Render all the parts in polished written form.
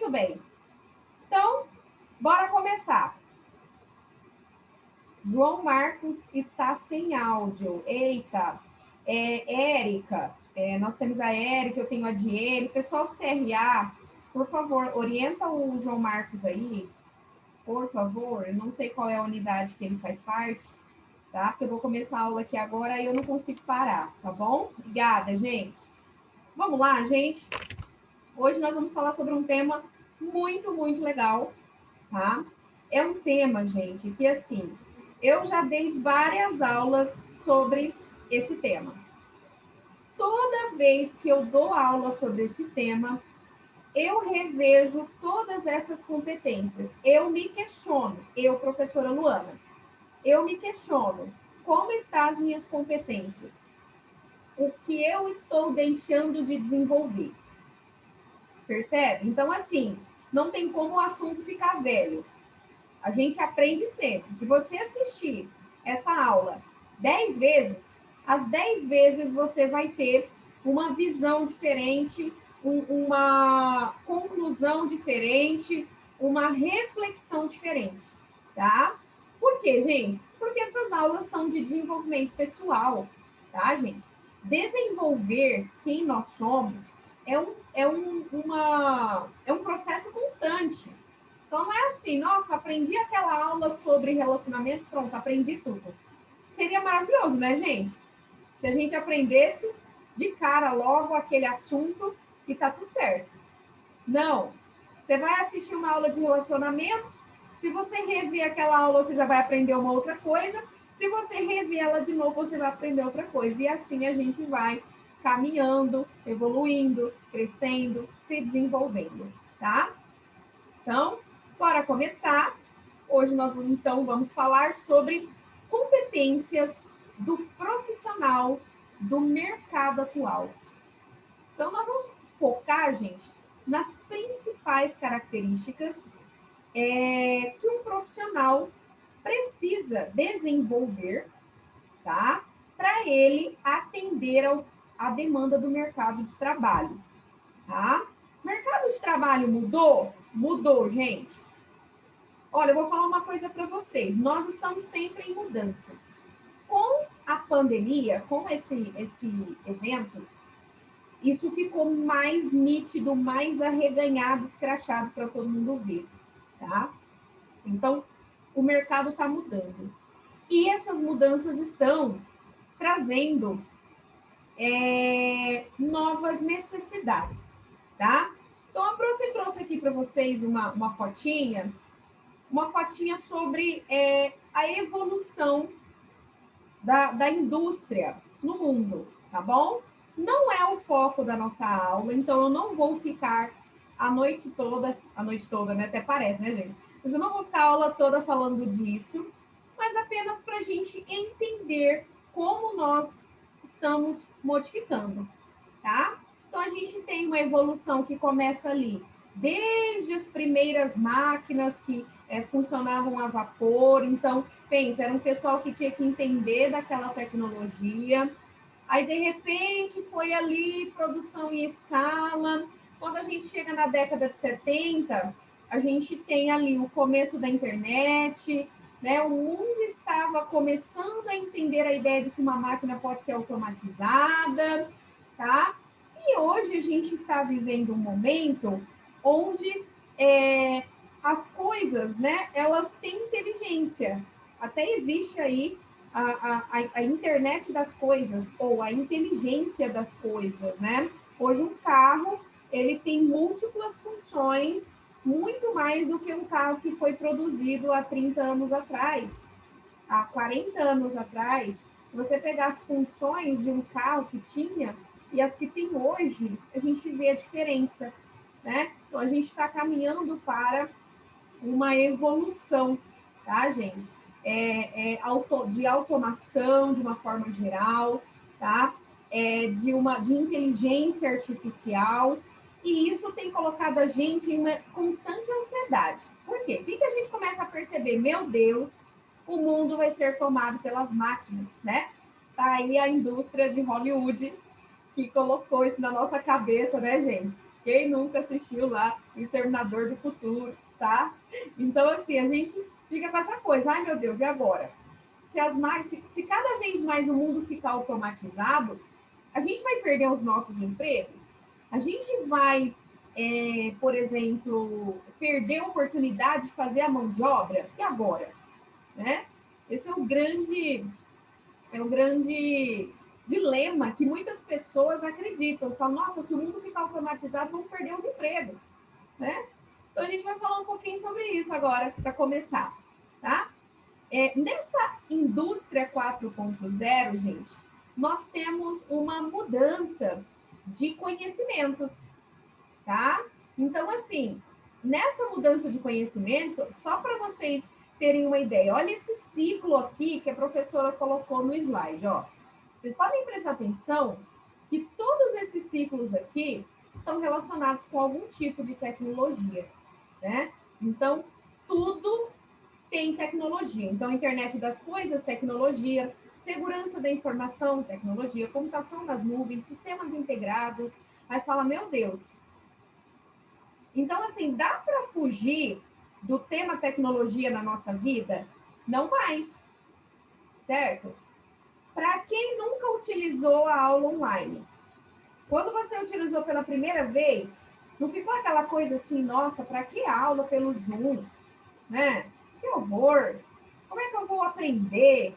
Muito bem. Então, bora começar. João Marcos está sem áudio. Eita. Érica, nós temos a Érica, eu tenho a Diene. Pessoal do CRA, por favor, orienta o João Marcos aí, por favor. Eu não sei qual é a unidade que ele faz parte, tá? Porque eu vou começar a aula aqui agora e eu não consigo parar, tá bom? Obrigada, gente. Vamos lá, gente. Hoje nós vamos falar sobre um tema muito, muito legal, tá? É um tema, gente, que assim, eu já dei várias aulas sobre esse tema. Toda vez que eu dou aula sobre esse tema, eu revejo todas essas competências. Eu me questiono, professora Luana, eu me questiono, como estão as minhas competências? O que eu estou deixando de desenvolver? Percebe? Então, assim, não tem como o assunto ficar velho. A gente aprende sempre. Se você assistir essa aula 10 vezes, as 10 vezes você vai ter uma visão diferente, uma conclusão diferente, uma reflexão diferente, tá? Por quê, gente? Porque essas aulas são de desenvolvimento pessoal, tá, gente? Desenvolver quem nós somos é um processo constante. Então, não é assim, nossa, aprendi aquela aula sobre relacionamento, pronto, aprendi tudo. Seria maravilhoso, né, gente? Se a gente aprendesse de cara logo aquele assunto e tá tudo certo. Não. Você vai assistir uma aula de relacionamento, se você rever aquela aula, você já vai aprender uma outra coisa. Se você rever ela de novo, você vai aprender outra coisa. E assim a gente vai caminhando, evoluindo, crescendo, se desenvolvendo, tá? Então, para começar, hoje nós então vamos falar sobre competências do profissional do mercado atual. Então, nós vamos focar, gente, nas principais características que um profissional precisa desenvolver, tá? Para ele atender à demanda do mercado de trabalho, tá? O mercado de trabalho mudou? Mudou, gente. Olha, eu vou falar uma coisa para vocês. Nós estamos sempre em mudanças. Com a pandemia, com esse evento, isso ficou mais nítido, mais arreganhado, escrachado para todo mundo ver, tá? Então, o mercado está mudando. E essas mudanças estão trazendo novas necessidades, tá? Então, a prof trouxe aqui para vocês uma fotinha sobre a evolução da indústria no mundo, tá bom? Não é o foco da nossa aula, então eu não vou ficar a noite toda, né? Até parece, né, gente? Mas eu não vou ficar a aula toda falando disso, mas apenas para a gente entender como nós estamos modificando, tá? Então, a gente tem uma evolução que começa ali, desde as primeiras máquinas que funcionavam a vapor. Então, pensa, era um pessoal que tinha que entender daquela tecnologia. Aí, de repente, foi ali produção em escala. Quando a gente chega na década de 70, a gente tem ali o começo da internet, né? O mundo estava começando a entender a ideia de que uma máquina pode ser automatizada, tá? E hoje a gente está vivendo um momento onde as coisas, né, elas têm inteligência. Até existe aí a internet das coisas, ou a inteligência das coisas, né? Hoje um carro, ele tem múltiplas funções, muito mais do que um carro que foi produzido há 30 anos atrás, há 40 anos atrás. Se você pegar as funções de um carro que tinha e as que tem hoje, a gente vê a diferença, né? Então, a gente está caminhando para uma evolução, tá, gente? De automação, de uma forma geral, tá? De inteligência artificial, e isso tem colocado a gente em uma constante ansiedade. Por quê? O que a gente começa a perceber? Meu Deus, o mundo vai ser tomado pelas máquinas, né? Tá aí a indústria de Hollywood que colocou isso na nossa cabeça, né, gente? Quem nunca assistiu lá o Exterminador do Futuro, tá? Então, assim, a gente fica com essa coisa, ai meu Deus, e agora? Se cada vez mais o mundo ficar automatizado, a gente vai perder os nossos empregos? A gente vai, por exemplo, perder a oportunidade de fazer a mão de obra? E agora? Né? Esse é o grande dilema que muitas pessoas acreditam. Falam, nossa, se o mundo ficar automatizado, vamos perder os empregos. Né? Então, a gente vai falar um pouquinho sobre isso agora, para começar. Tá? Nessa indústria 4.0, gente, nós temos uma mudança de conhecimentos, tá? Então, assim, nessa mudança de conhecimentos, só para vocês terem uma ideia, olha esse ciclo aqui que a professora colocou no slide, ó. Vocês podem prestar atenção que todos esses ciclos aqui estão relacionados com algum tipo de tecnologia, né? Então, tudo tem tecnologia. Então, internet das coisas, tecnologia, segurança da informação, tecnologia, computação nas nuvens, sistemas integrados. Mas fala, meu Deus. Então, assim, dá para fugir do tema tecnologia na nossa vida? Não mais, certo? Para quem nunca utilizou a aula online, quando você utilizou pela primeira vez, não ficou aquela coisa assim, nossa, para que aula pelo Zoom, né? Que horror! Como é que eu vou aprender?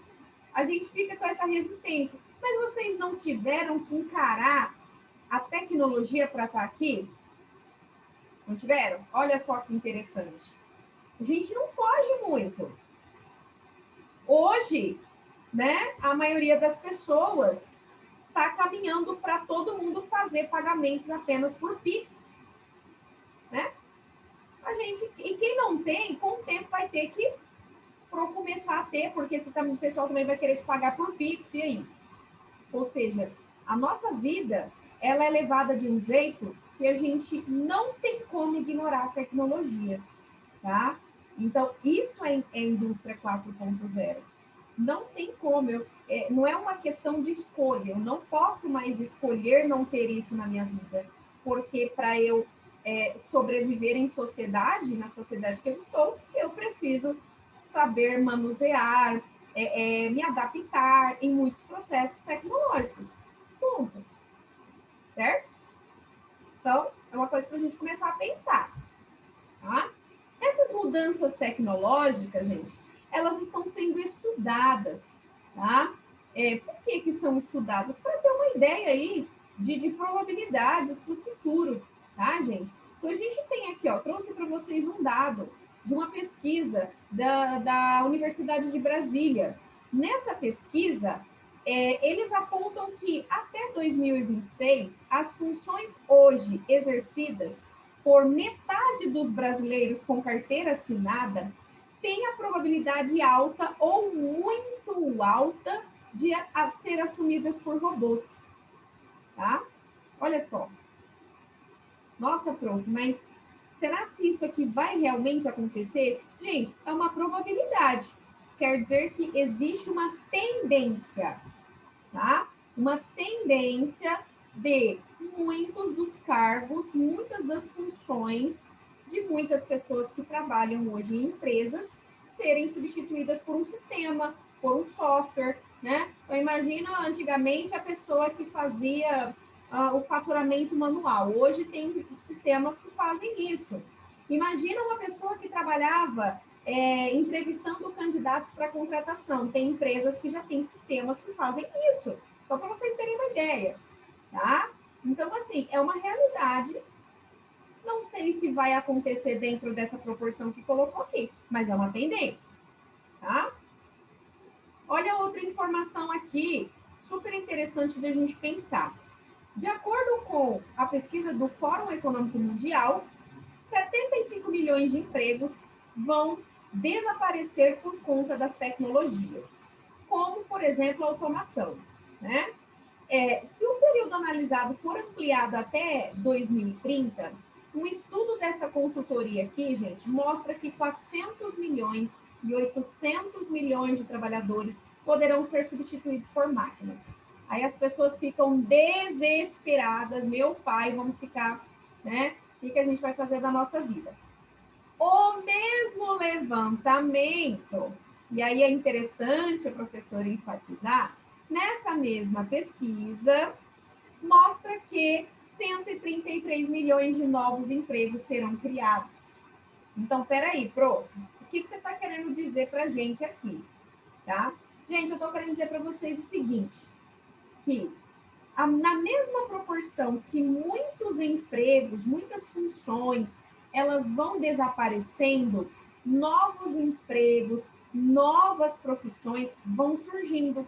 A gente fica com essa resistência. Mas vocês não tiveram que encarar a tecnologia para estar aqui? Não tiveram? Olha só que interessante. A gente não foge muito. Hoje, né, a maioria das pessoas está caminhando para todo mundo fazer pagamentos apenas por Pix, né? E quem não tem, com o tempo vai ter que começar a ter, porque o pessoal também vai querer te pagar por Pix, e aí? Ou seja, a nossa vida, ela é levada de um jeito que a gente não tem como ignorar a tecnologia, tá? Então, isso é indústria 4.0. Não tem como, não é uma questão de escolha, eu não posso mais escolher não ter isso na minha vida, porque para eu sobreviver em sociedade, na sociedade que eu estou, eu preciso saber manusear, me adaptar em muitos processos tecnológicos. Ponto. Certo? Então, é uma coisa para a gente começar a pensar. Tá? Essas mudanças tecnológicas, gente, elas estão sendo estudadas, tá? Por que são estudadas? Para ter uma ideia aí de probabilidades para o futuro, tá, gente? Então, a gente tem aqui, ó, trouxe para vocês um dado de uma pesquisa da Universidade de Brasília. Nessa pesquisa, eles apontam que até 2026, as funções hoje exercidas por metade dos brasileiros com carteira assinada tem a probabilidade alta ou muito alta de ser assumidas por robôs, tá? Olha só. Nossa, prof, mas será se isso aqui vai realmente acontecer? Gente, é uma probabilidade. Quer dizer que existe uma tendência, tá? Uma tendência de muitos dos cargos, muitas das funções de muitas pessoas que trabalham hoje em empresas serem substituídas por um sistema, por um software, né? Então, imagina antigamente a pessoa que fazia o faturamento manual. Hoje tem sistemas que fazem isso. Imagina uma pessoa que trabalhava entrevistando candidatos para contratação. Tem empresas que já têm sistemas que fazem isso. Só para vocês terem uma ideia, tá? Então, assim, é uma realidade. Não sei se vai acontecer dentro dessa proporção que colocou aqui, mas é uma tendência, tá? Olha outra informação aqui, super interessante da gente pensar. De acordo com a pesquisa do Fórum Econômico Mundial, 75 milhões de empregos vão desaparecer por conta das tecnologias, como, por exemplo, a automação, né? Se o período analisado for ampliado até 2030, um estudo dessa consultoria aqui, gente, mostra que 400 milhões e 800 milhões de trabalhadores poderão ser substituídos por máquinas. Aí as pessoas ficam desesperadas, meu pai, vamos ficar né? O que a gente vai fazer da nossa vida? O mesmo levantamento, e aí é interessante a professora enfatizar, nessa mesma pesquisa, mostra que 133 milhões de novos empregos serão criados. Então, peraí, prof, o que você está querendo dizer para a gente aqui? Tá? Gente, eu estou querendo dizer para vocês o seguinte, que na mesma proporção que muitos empregos, muitas funções, elas vão desaparecendo, novos empregos, novas profissões vão surgindo,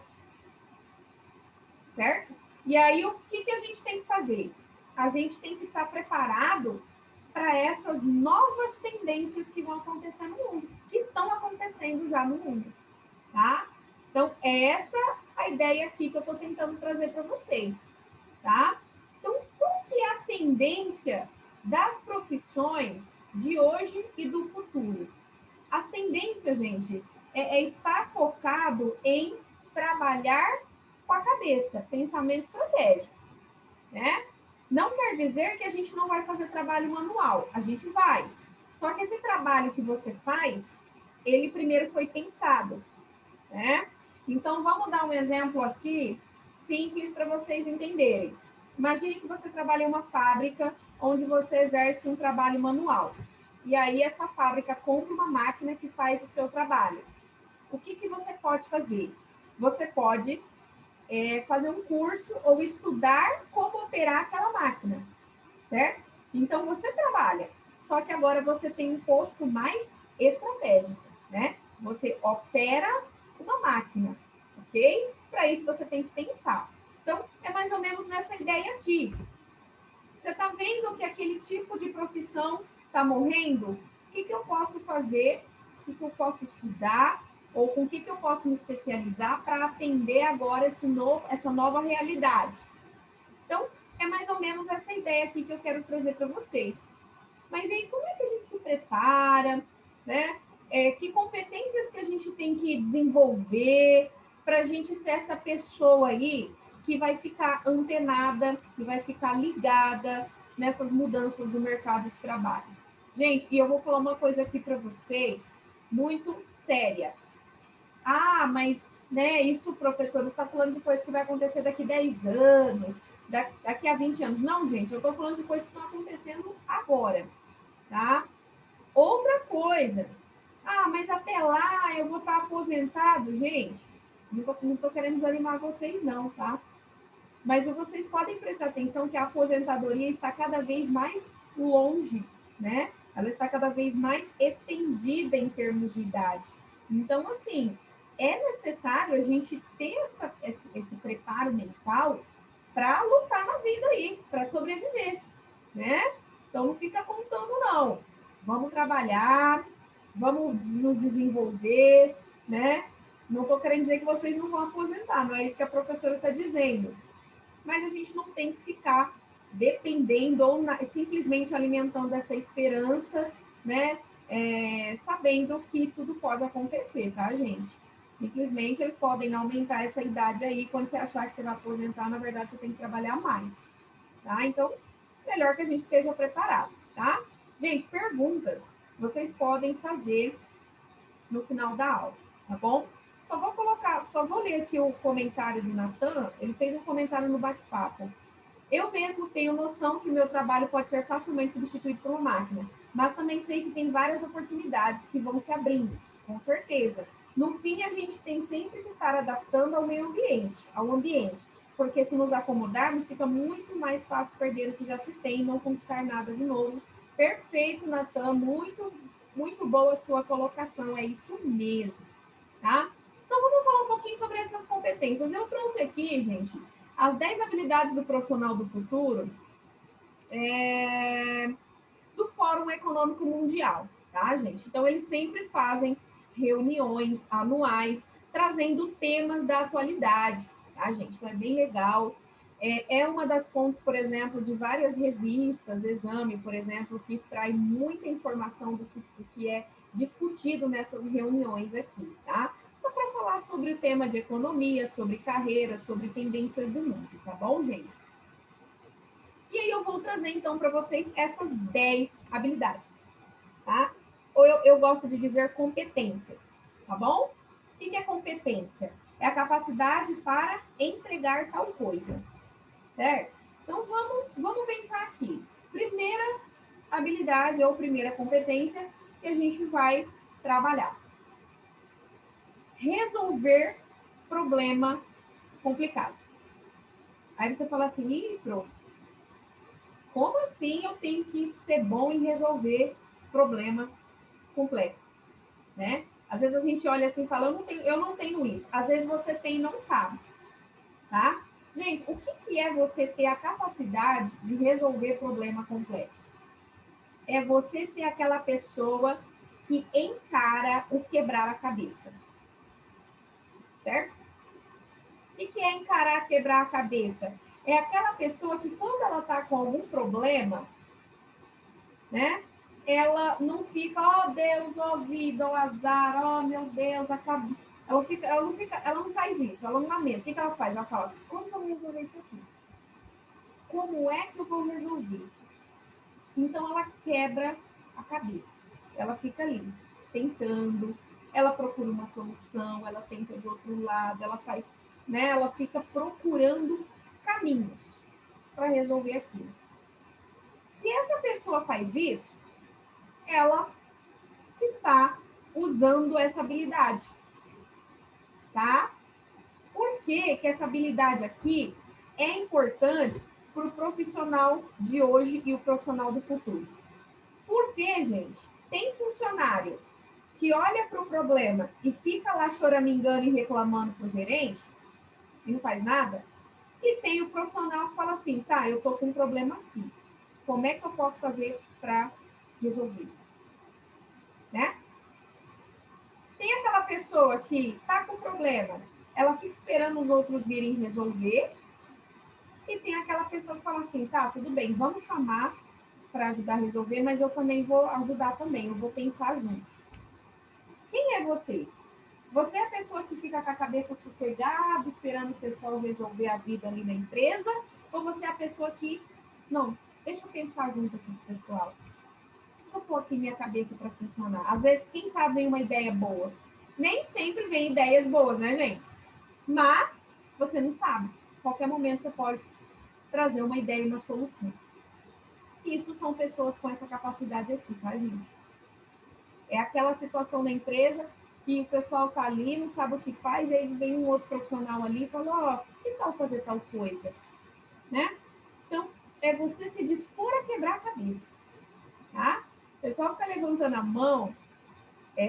certo? E aí, o que a gente tem que fazer? A gente tem que estar preparado para essas novas tendências que vão acontecer no mundo, que estão acontecendo já no mundo, tá? Então, essa é a ideia aqui que eu estou tentando trazer para vocês, tá? Então, qual que é a tendência das profissões de hoje e do futuro? As tendências, gente, é estar focado em trabalhar com a cabeça, pensamento estratégico, né? Não quer dizer que a gente não vai fazer trabalho manual, a gente vai. Só que esse trabalho que você faz, ele primeiro foi pensado, né? Então, vamos dar um exemplo aqui, simples para vocês entenderem. Imagine que você trabalha em uma fábrica onde você exerce um trabalho manual. E aí, essa fábrica compra uma máquina que faz o seu trabalho. O que você pode fazer? Você pode fazer um curso ou estudar como operar aquela máquina, certo? Então, você trabalha, só que agora você tem um posto mais estratégico, né? Você opera uma máquina, ok? Para isso, você tem que pensar. Então, é mais ou menos nessa ideia aqui. Você está vendo que aquele tipo de profissão está morrendo? O que eu posso fazer? O que eu posso estudar? Ou com o que eu posso me especializar para atender agora essa nova realidade? Então, é mais ou menos essa ideia aqui que eu quero trazer para vocês. Mas aí, como é que a gente se prepara, né? Que competências que a gente tem que desenvolver para a gente ser essa pessoa aí que vai ficar antenada, que vai ficar ligada nessas mudanças do mercado de trabalho. Gente, e eu vou falar uma coisa aqui para vocês muito séria. Ah, mas né, isso, professor, está falando de coisa que vai acontecer daqui a 10 anos, daqui a 20 anos. Não, gente, eu estou falando de coisas que estão acontecendo agora, tá? Outra coisa. Ah, mas até lá eu vou estar aposentado, gente. Não tô querendo desanimar vocês, não, tá? Mas vocês podem prestar atenção que a aposentadoria está cada vez mais longe, né? Ela está cada vez mais estendida em termos de idade. Então, assim, é necessário a gente ter esse preparo mental para lutar na vida aí, para sobreviver, né? Então, não fica contando, não. Vamos trabalhar, vamos nos desenvolver, né? Não estou querendo dizer que vocês não vão aposentar, não é isso que a professora está dizendo. Mas a gente não tem que ficar dependendo ou simplesmente alimentando essa esperança, né? Sabendo que tudo pode acontecer, tá, gente? Simplesmente eles podem aumentar essa idade aí, quando você achar que você vai aposentar, na verdade você tem que trabalhar mais, tá? Então, melhor que a gente esteja preparado, tá? Gente, perguntas vocês podem fazer no final da aula, tá bom? Só vou ler aqui o comentário do Natan, ele fez um comentário no bate-papo. Eu mesmo tenho noção que o meu trabalho pode ser facilmente substituído por uma máquina, mas também sei que tem várias oportunidades que vão se abrindo, com certeza. No fim, a gente tem sempre que estar adaptando ao meio ambiente, porque se nos acomodarmos, fica muito mais fácil perder o que já se tem e não conquistar nada de novo. Perfeito, Natan, muito, muito boa a sua colocação, é isso mesmo, tá? Então, vamos falar um pouquinho sobre essas competências. Eu trouxe aqui, gente, as 10 habilidades do profissional do futuro do Fórum Econômico Mundial, tá, gente? Então, eles sempre fazem reuniões anuais, trazendo temas da atualidade, tá, gente? Então, é bem legal. É uma das fontes, por exemplo, de várias revistas, Exame, por exemplo, que extrai muita informação do que é discutido nessas reuniões aqui, tá? Só para falar sobre o tema de economia, sobre carreira, sobre tendências do mundo, tá bom, gente? E aí eu vou trazer, então, para vocês essas 10 habilidades, tá? Ou eu gosto de dizer competências, tá bom? O que é competência? É a capacidade para entregar tal coisa, certo? Então, vamos pensar aqui. Primeira habilidade ou primeira competência que a gente vai trabalhar. Resolver problema complicado. Aí você fala assim, ih, prof, como assim eu tenho que ser bom em resolver problema complexo, né? Às vezes a gente olha assim e fala, eu não tenho isso. Às vezes você tem e não sabe, tá? Gente, o que é você ter a capacidade de resolver problema complexo? É você ser aquela pessoa que encara o quebrar a cabeça, certo? O que é encarar quebrar a cabeça? É aquela pessoa que quando ela está com algum problema, né? Ela não fica, ó Deus, ó vida, ó azar, ó meu Deus, acabou. Ela não faz isso, ela não lamenta. O que ela faz? Ela fala, como que eu vou resolver isso aqui? Como é que eu vou resolver? Então ela quebra a cabeça. Ela fica ali, tentando, ela procura uma solução, ela tenta de outro lado, ela faz, né? Ela fica procurando caminhos para resolver aquilo. Se essa pessoa faz isso, ela está usando essa habilidade, tá? Por que essa habilidade aqui é importante para o profissional de hoje e o profissional do futuro? Porque, gente, tem funcionário que olha para o problema e fica lá choramingando e reclamando para o gerente e não faz nada, e tem o profissional que fala assim, tá, eu tô com um problema aqui, como é que eu posso fazer para resolver? Né? Tem aquela pessoa que tá com problema, ela fica esperando os outros virem resolver, e tem aquela pessoa que fala assim, tá, tudo bem, vamos chamar para ajudar a resolver, mas eu também vou ajudar também, eu vou pensar junto. Quem é você? Você é a pessoa que fica com a cabeça sossegada, esperando o pessoal resolver a vida ali na empresa? Ou você é a pessoa que, não, deixa eu pensar junto aqui com o pessoal. Deixa eu pôr aqui minha cabeça para funcionar. Às vezes, quem sabe vem uma ideia boa. Nem sempre vem ideias boas, né, gente? Mas você não sabe. A qualquer momento você pode trazer uma ideia e uma solução. Isso são pessoas com essa capacidade aqui, tá, gente? É aquela situação na empresa que o pessoal tá ali, não sabe o que faz, e aí vem um outro profissional ali e fala, ó, que tal fazer tal coisa? Né? Então, é você se dispor a quebrar a cabeça, tá? O pessoal que tá levantando a mão,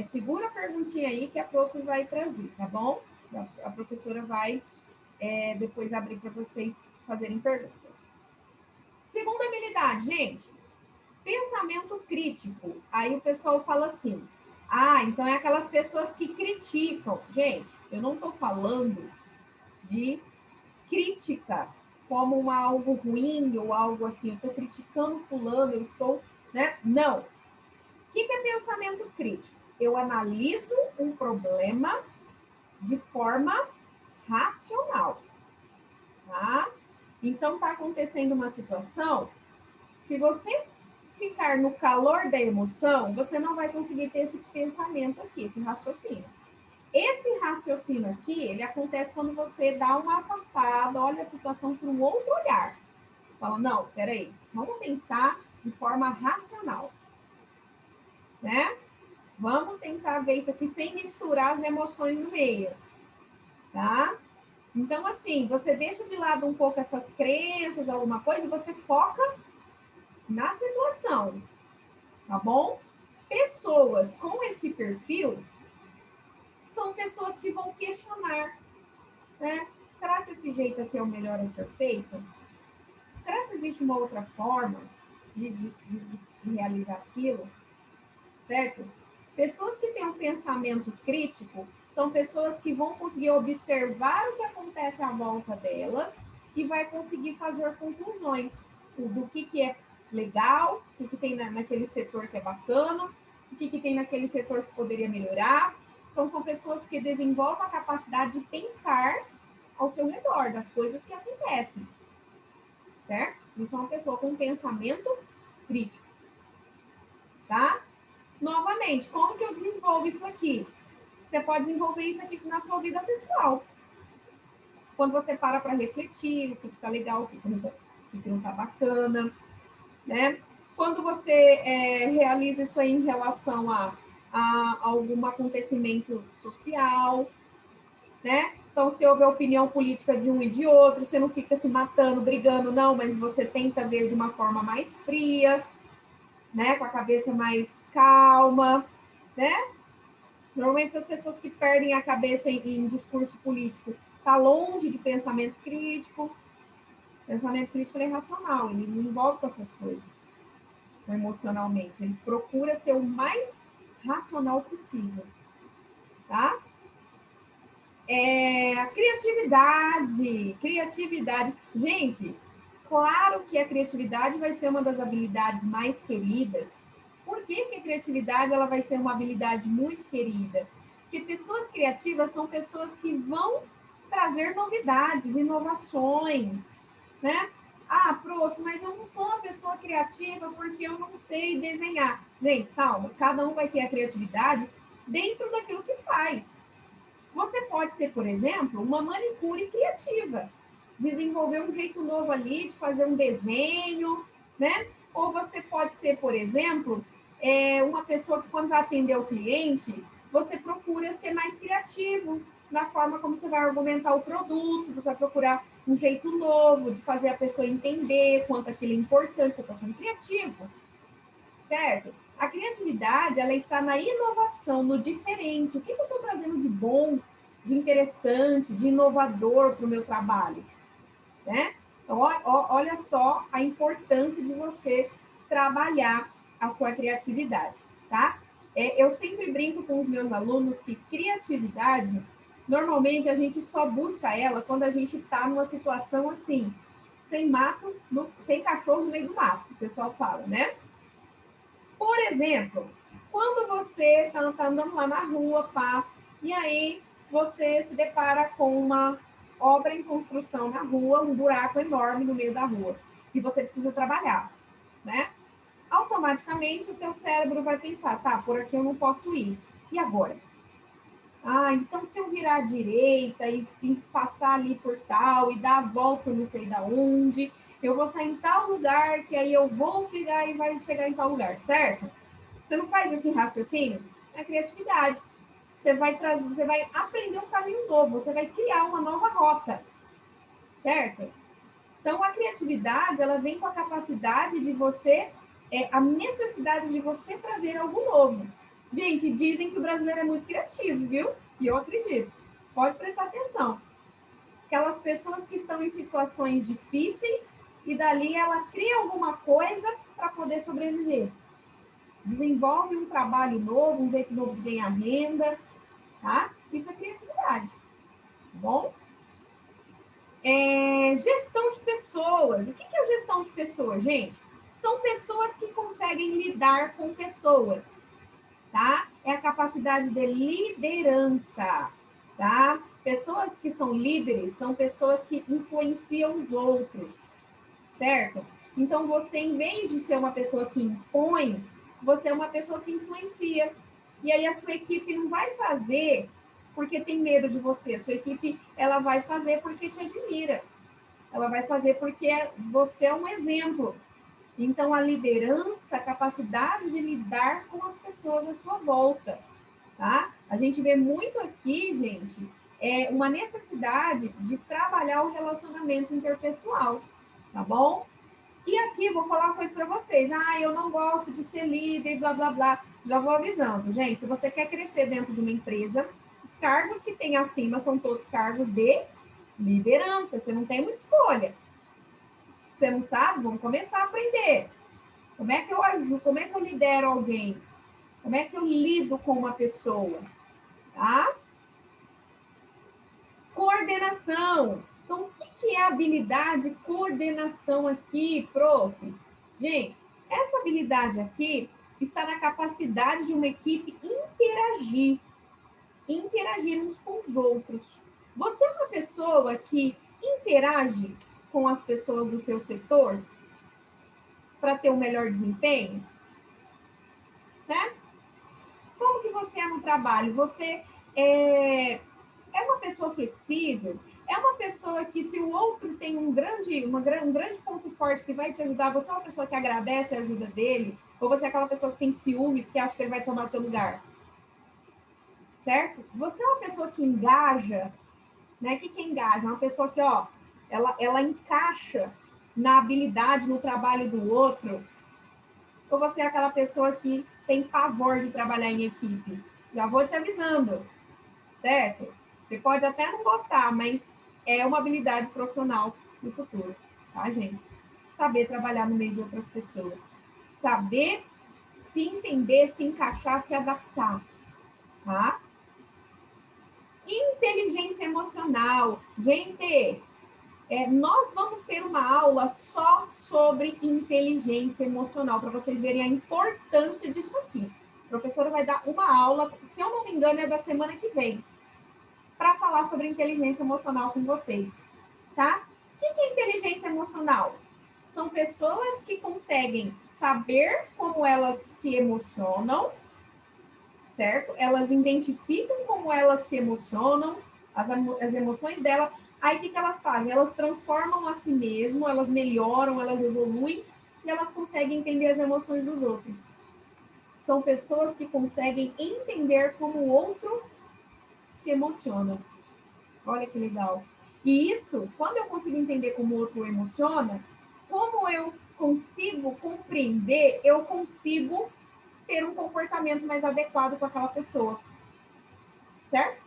segura a perguntinha aí que a prof vai trazer, tá bom? A professora vai depois abrir para vocês fazerem perguntas. Segunda habilidade, gente, pensamento crítico. Aí o pessoal fala assim, ah, então é aquelas pessoas que criticam. Gente, eu não estou falando de crítica como algo ruim ou algo assim, eu estou criticando fulano, eu estou, né? Não. O que é pensamento crítico? Eu analiso um problema de forma racional, tá? Então, está acontecendo uma situação, se você ficar no calor da emoção, você não vai conseguir ter esse pensamento aqui, esse raciocínio. Esse raciocínio aqui, ele acontece quando você dá uma afastada, olha a situação por um outro olhar. Fala, não, peraí, vamos pensar de forma racional, né? Vamos tentar ver isso aqui sem misturar as emoções no meio, tá? Então, assim, você deixa de lado um pouco essas crenças, alguma coisa, e você foca na situação, tá bom? Pessoas com esse perfil são pessoas que vão questionar, né? Será que esse jeito aqui é o melhor a ser feito? Será que existe uma outra forma de realizar aquilo? Certo? Pessoas que têm um pensamento crítico são pessoas que vão conseguir observar o que acontece à volta delas e vai conseguir fazer conclusões do que é legal, o que tem naquele setor que é bacana, o que tem naquele setor que poderia melhorar. Então, são pessoas que desenvolvem a capacidade de pensar ao seu redor, das coisas que acontecem, certo? Isso é uma pessoa com pensamento crítico, tá? Novamente, como que eu desenvolvo isso aqui? Você pode desenvolver isso aqui na sua vida pessoal. Quando você para refletir, o que está legal, o que não está bacana, né? Quando você realiza isso aí em relação a algum acontecimento social, né? Então, se houve a opinião política de um e de outro, você não fica se matando, brigando, não, mas você tenta ver de uma forma mais fria, né? Com a cabeça mais calma, né? Normalmente, as pessoas que perdem a cabeça em discurso político tá longe de pensamento crítico. Pensamento crítico é racional, ele não envolve com essas coisas emocionalmente. Ele procura ser o mais racional possível, tá? Criatividade. Gente, claro que a criatividade vai ser uma das habilidades mais queridas. Por que que a criatividade ela vai ser uma habilidade muito querida? Porque pessoas criativas são pessoas que vão trazer novidades, inovações, né? Ah, prof, mas eu não sou uma pessoa criativa porque eu não sei desenhar. Gente, calma, cada um vai ter a criatividade dentro daquilo que faz. Você pode ser, por exemplo, uma manicure criativa, desenvolver um jeito novo ali de fazer um desenho, né? Ou você pode ser, por exemplo, uma pessoa que quando vai atender o cliente, você procura ser mais criativo na forma como você vai argumentar o produto, você vai procurar um jeito novo de fazer a pessoa entender quanto aquilo é importante, você está sendo criativo, certo? A criatividade, ela está na inovação, no diferente. O que eu estou trazendo de bom, de interessante, de inovador para o meu trabalho, né? Então, olha só a importância de você trabalhar a sua criatividade, tá? Eu sempre brinco com os meus alunos que criatividade, normalmente a gente só busca ela quando a gente está numa situação assim, sem mato, sem cachorro no meio do mato, o pessoal fala, né? Por exemplo, quando você está andando lá na rua, pá, e aí você se depara com uma obra em construção na rua, um buraco enorme no meio da rua, e você precisa trabalhar, né? Automaticamente o teu cérebro vai pensar, tá, por aqui eu não posso ir. E agora? Ah, então se eu virar à direita e passar ali por tal e dar a volta não sei da onde, eu vou sair em tal lugar, que aí eu vou pegar e vai chegar em tal lugar, certo? Você não faz esse raciocínio? É criatividade. Você vai aprender um caminho novo, você vai criar uma nova rota, certo? Então, a criatividade, ela vem com a capacidade de você, a necessidade de você trazer algo novo. Gente, dizem que o brasileiro é muito criativo, viu? E eu acredito. Pode prestar atenção. Aquelas pessoas que estão em situações difíceis e dali ela cria alguma coisa para poder sobreviver. Desenvolve um trabalho novo, um jeito novo de ganhar renda, tá? Isso é criatividade, tá bom? Gestão de pessoas. O que é gestão de pessoas, gente? São pessoas que conseguem lidar com pessoas, tá? É a capacidade de liderança, tá? Pessoas que são líderes são pessoas que influenciam os outros, certo? Então, você, em vez de ser uma pessoa que impõe, você é uma pessoa que influencia. E aí a sua equipe não vai fazer porque tem medo de você. A sua equipe, ela vai fazer porque te admira. Ela vai fazer porque você é um exemplo. Então, a liderança, a capacidade de lidar com as pessoas à sua volta, tá? A gente vê muito aqui, gente, uma necessidade de trabalhar o relacionamento interpessoal, tá bom? E aqui vou falar uma coisa para vocês. Ah, eu não gosto de ser líder, blá, blá, blá. Já vou avisando, gente, se você quer crescer dentro de uma empresa, os cargos que tem acima são todos cargos de liderança. Você não tem muita escolha. Você não sabe? Vamos começar a aprender. Como é que eu ajudo? Como é que eu lidero alguém? Como é que eu lido com uma pessoa? Tá? Coordenação. Então, o que é habilidade coordenação aqui, prof? Gente, essa habilidade aqui está na capacidade de uma equipe interagir uns com os outros. Você é uma pessoa que interage com as pessoas do seu setor? para ter um melhor desempenho? Né? Como que você é no trabalho? Você é uma pessoa flexível? É uma pessoa que, se o outro tem um grande ponto forte que vai te ajudar, você é uma pessoa que agradece a ajuda dele? Ou você é aquela pessoa que tem ciúme porque acha que ele vai tomar o teu lugar? Certo? Você é uma pessoa que engaja, né? O que engaja? Uma pessoa que, ó, ela encaixa na habilidade, no trabalho do outro. Ou você é aquela pessoa que tem pavor de trabalhar em equipe? Já vou te avisando, certo? Você pode até não gostar, mas é uma habilidade profissional no futuro, tá, gente? Saber trabalhar no meio de outras pessoas. Saber se entender, se encaixar, se adaptar, tá? Inteligência emocional. Gente, nós vamos ter uma aula só sobre inteligência emocional, para vocês verem a importância disso aqui. A professora vai dar uma aula, se eu não me engano, é da semana que vem, para falar sobre inteligência emocional com vocês, tá? O que é inteligência emocional? São pessoas que conseguem saber como elas se emocionam, certo? Elas identificam como elas se emocionam, as emoções dela. Aí, o que elas fazem? Elas transformam a si mesmo, elas melhoram, elas evoluem e elas conseguem entender as emoções dos outros. São pessoas que conseguem entender como o outro se emociona. Olha que legal. E isso, quando eu consigo entender como o outro emociona, como eu consigo compreender, eu consigo ter um comportamento mais adequado com aquela pessoa. Certo?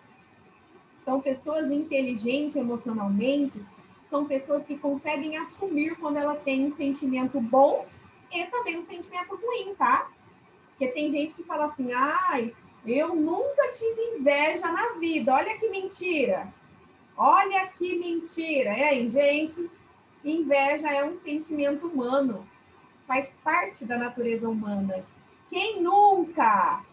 Então, pessoas inteligentes emocionalmente são pessoas que conseguem assumir quando ela tem um sentimento bom e também um sentimento ruim, tá? Porque tem gente que fala assim, ai, eu nunca tive inveja na vida, olha que mentira. Olha que mentira. E aí, gente, inveja é um sentimento humano, faz parte da natureza humana. Quem nunca?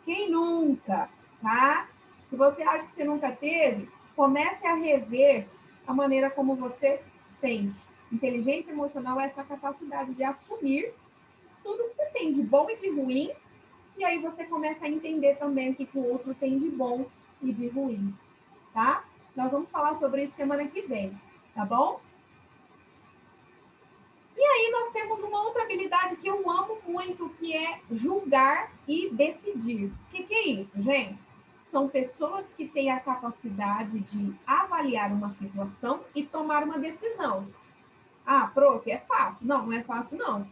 Quem nunca, tá? Se você acha que você nunca teve, comece a rever a maneira como você sente. Inteligência emocional é essa capacidade de assumir tudo que você tem de bom e de ruim, e aí você começa a entender também o que o outro tem de bom e de ruim, tá? Nós vamos falar sobre isso semana que vem, tá bom? E aí nós temos uma outra habilidade que eu amo muito, que é julgar e decidir. O que é isso, gente? São pessoas que têm a capacidade de avaliar uma situação e tomar uma decisão. Ah, prof, é fácil. Não, não é fácil, não.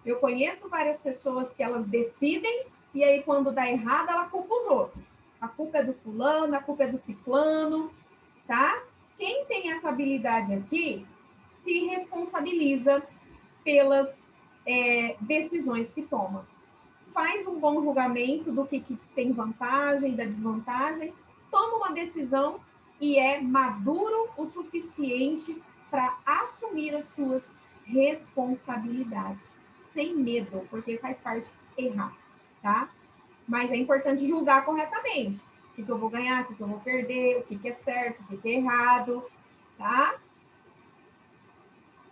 Eu conheço várias pessoas que elas decidem e aí quando dá errado, ela culpa os outros. A culpa é do fulano, a culpa é do ciclano, tá? Quem tem essa habilidade aqui se responsabiliza pelas decisões que toma. Faz um bom julgamento do que tem vantagem, da desvantagem, toma uma decisão e é maduro o suficiente para assumir as suas responsabilidades, sem medo, porque faz parte errar, tá? Mas é importante julgar corretamente. O que eu vou ganhar, o que eu vou perder, o que é certo, o que é errado, tá?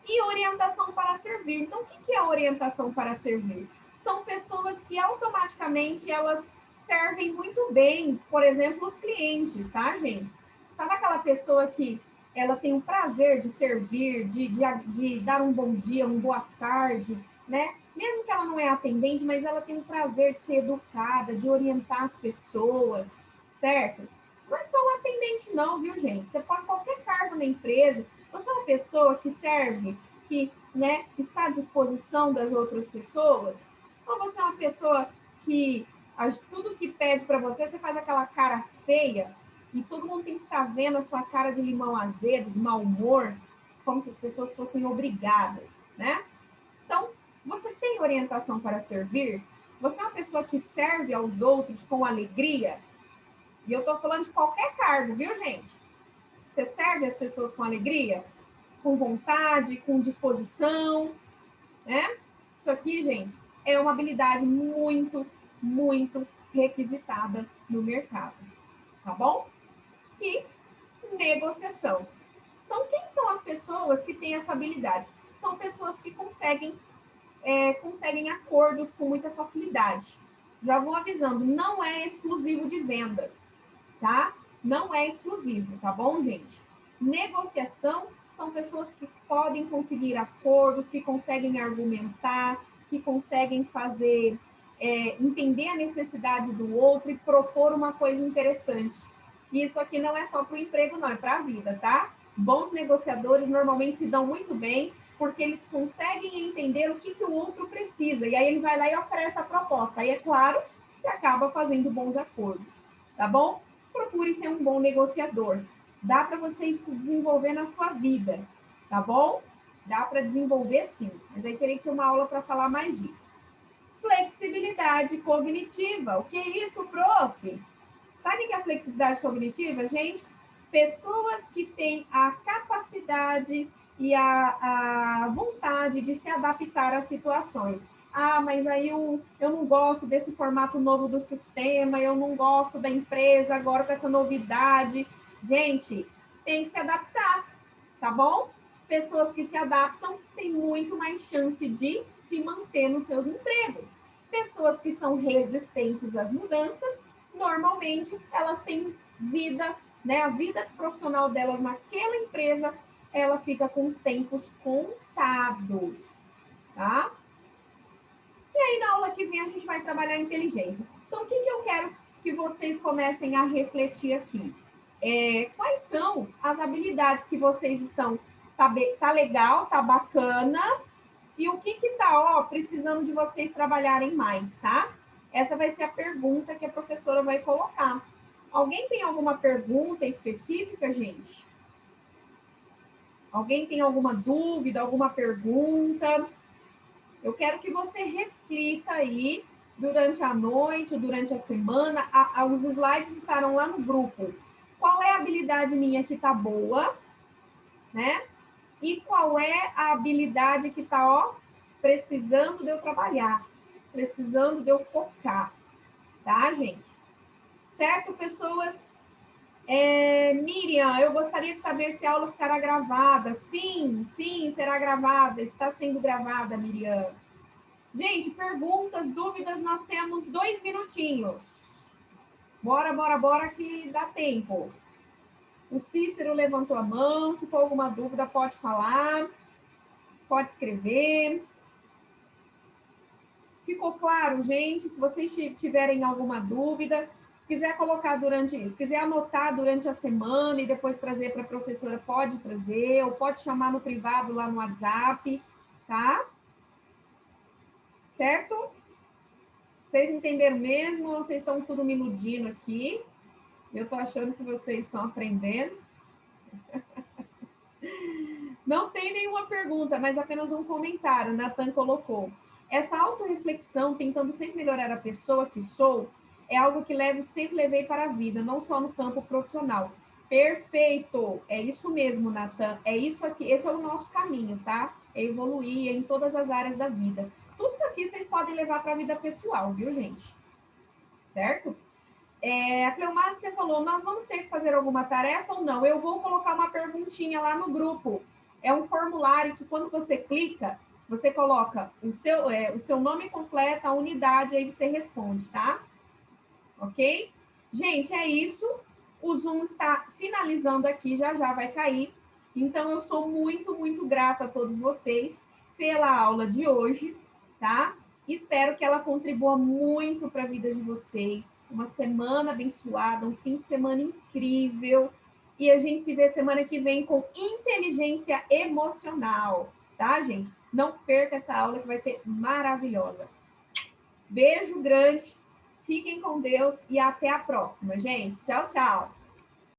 E orientação para servir. Então, o que é orientação para servir? São pessoas que automaticamente elas servem muito bem, por exemplo, os clientes, tá, gente? Sabe aquela pessoa que ela tem o prazer de servir, de dar um bom dia, uma boa tarde, né? Mesmo que ela não é atendente, mas ela tem o prazer de ser educada, de orientar as pessoas, certo? Não é só o atendente não, viu, gente? Você pode qualquer cargo na empresa, você é uma pessoa que serve, que, né, está à disposição das outras pessoas? Ou você é uma pessoa que tudo que pede para você, você faz aquela cara feia e todo mundo tem que ficar vendo a sua cara de limão azedo, de mau humor, como se as pessoas fossem obrigadas, né? Então, você tem orientação para servir? Você é uma pessoa que serve aos outros com alegria? E eu estou falando de qualquer cargo, viu, gente? Você serve as pessoas com alegria? Com vontade, com disposição, né? Isso aqui, gente, é uma habilidade muito, muito requisitada no mercado, tá bom? E negociação. Então, quem são as pessoas que têm essa habilidade? São pessoas que conseguem conseguem acordos com muita facilidade. Já vou avisando, não é exclusivo de vendas, tá? Não é exclusivo, tá bom, gente? Negociação são pessoas que podem conseguir acordos, que conseguem argumentar, que conseguem fazer, entender a necessidade do outro e propor uma coisa interessante. E isso aqui não é só para o emprego, não, é para a vida, tá? Bons negociadores normalmente se dão muito bem, porque eles conseguem entender o que o outro precisa, e aí ele vai lá e oferece a proposta. Aí é claro que acaba fazendo bons acordos, tá bom? Procure ser um bom negociador. Dá para você se desenvolver na sua vida, tá bom? Dá para desenvolver sim, mas aí teria que ter uma aula para falar mais disso. Flexibilidade cognitiva. O que é isso, prof? Sabe o que é a flexibilidade cognitiva, gente? Pessoas que têm a capacidade e a vontade de se adaptar às situações. Ah, mas aí eu não gosto desse formato novo do sistema, eu não gosto da empresa agora com essa novidade. Gente, tem que se adaptar, tá bom? Pessoas que se adaptam têm muito mais chance de se manter nos seus empregos. Pessoas que são resistentes às mudanças, normalmente elas têm vida, né? A vida profissional delas naquela empresa, ela fica com os tempos contados, tá? E aí, na aula que vem, a gente vai trabalhar a inteligência. Então, o que eu quero que vocês comecem a refletir aqui? Quais são as habilidades que vocês estão... Tá legal, tá bacana, e o que tá, precisando de vocês trabalharem mais, tá? Essa vai ser a pergunta que a professora vai colocar. Alguém tem alguma pergunta específica, gente? Alguém tem alguma dúvida, alguma pergunta? Eu quero que você reflita aí durante a noite ou durante a semana. Os slides estarão lá no grupo. Qual é a habilidade minha que tá boa, né? E qual é a habilidade que tá, precisando de eu trabalhar, precisando de eu focar, tá, gente? Certo, pessoas? Miriam, eu gostaria de saber se a aula ficará gravada. Sim, será gravada, está sendo gravada, Miriam. Gente, perguntas, dúvidas, nós temos 2 minutinhos. Bora, que dá tempo. O Cícero levantou a mão, se for alguma dúvida, pode falar, pode escrever. Ficou claro, gente? Se vocês tiverem alguma dúvida, se quiser colocar se quiser anotar durante a semana e depois trazer para a professora, pode trazer, ou pode chamar no privado lá no WhatsApp, tá? Certo? Vocês entenderam mesmo ou vocês estão tudo me iludindo aqui? Eu estou achando que vocês estão aprendendo. Não tem nenhuma pergunta, mas apenas um comentário. Nathan colocou. Essa autorreflexão, tentando sempre melhorar a pessoa que sou, é algo que sempre levei para a vida, não só no campo profissional. Perfeito! É isso mesmo, Nathan. É isso aqui. Esse é o nosso caminho, tá? É evoluir em todas as áreas da vida. Tudo isso aqui vocês podem levar para a vida pessoal, viu, gente? Certo? A Cleomácia falou, nós vamos ter que fazer alguma tarefa ou não? Eu vou colocar uma perguntinha lá no grupo. É um formulário que quando você clica, você coloca o seu nome completo, a unidade, aí você responde, tá? Ok? Gente, é isso. O Zoom está finalizando aqui, já vai cair. Então, eu sou muito, muito grata a todos vocês pela aula de hoje, tá? Espero que ela contribua muito para a vida de vocês. Uma semana abençoada, um fim de semana incrível. E a gente se vê semana que vem com inteligência emocional, tá, gente? Não perca essa aula que vai ser maravilhosa. Beijo grande, fiquem com Deus e até a próxima, gente. Tchau, tchau.